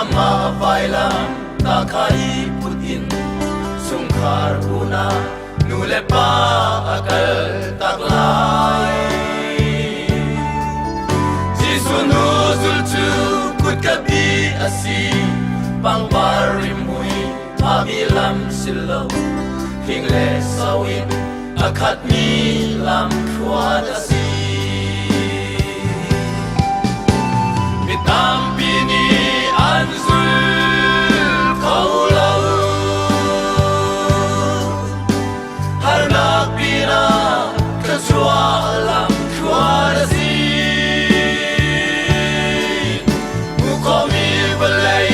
ama vailam ta khai putin sungkhar una nule pa akal taklai jisunu zulchu kut kabi asi pangparimui abilam silo hingle sawin akhat mi lam khwat asi mitam bini anzul kaulau harna pina kachwa lam khwat asi mukomi balai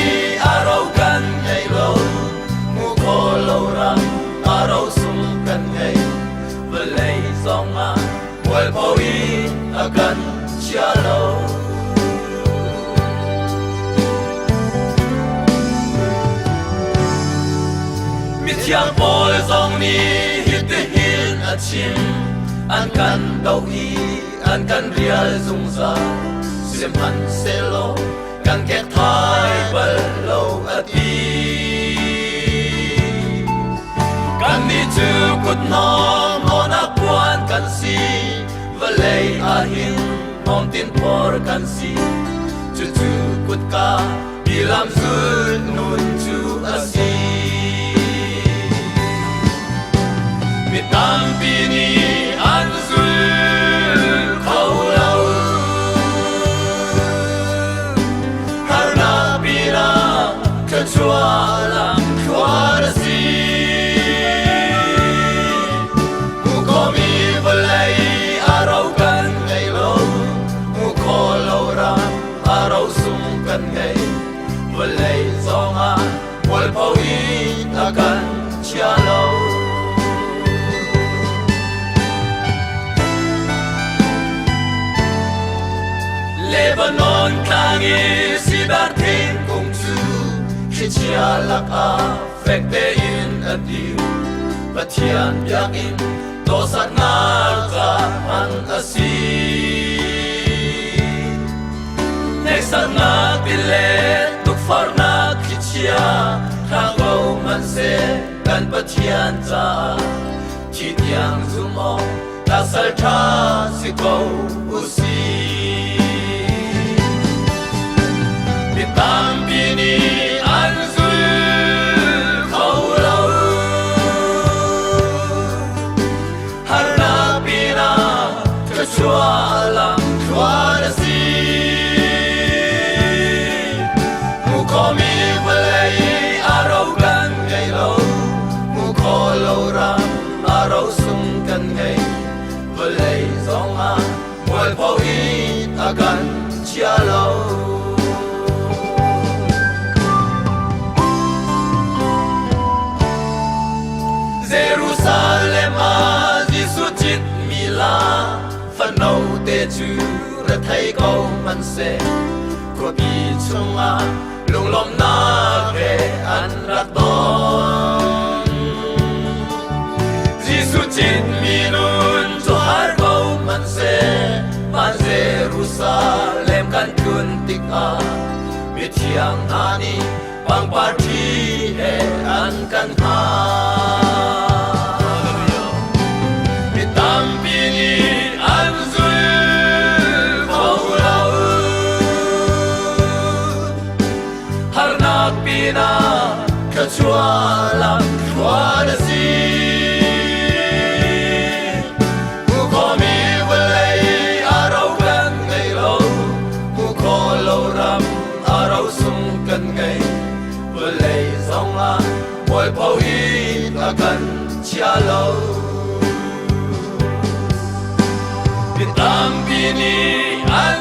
arau kan ngai lo mukolo ram arau sum kan ngai balai zonga wal pawi akan sialo Yang pol zong ni hit the hill achim an kan dau hi an kan rial zung za sim han selo kan ke thai bal lo ati kan ni chu kut nom ona puan kan si valei a hin mom tin por kan si chu chu kut ka bilam zul nun chu asi mitam bini anzul kaulau harna pina kachwa lam khwat asi mukomi balai arau kan ngai lo mukolo ram arau sum kan ngai balai zonga wal pawi akan chialo Lebanon tangi si bartin kung chu khichia laka fekte in adiu batian yakin to satnar ka an asi neksana bile tuk farna khichia thago manse kan batian za chitiang zumo tasal tha siko usi mitam bini anzul kaulau harna pina kachwa lam khwat asi mukomi balai arau kan ngai lo mukolo ram arau sum kan ngai balai zonga wal pawi akan chialo Jerusalem Jisujit mila fanau te chu ra thai ko man se ko bi chunga lunglom na ke an ra don Jisujit minun to har ko man se man Jerusalem kan kun tik a mi thiang ani pang party he an kan ha pina kachwa lam khwat asi mukomi balai arau kan ngai lo mukolo ram arau sum kan ngai balai zonga boy pawi akan chialo mitam bini an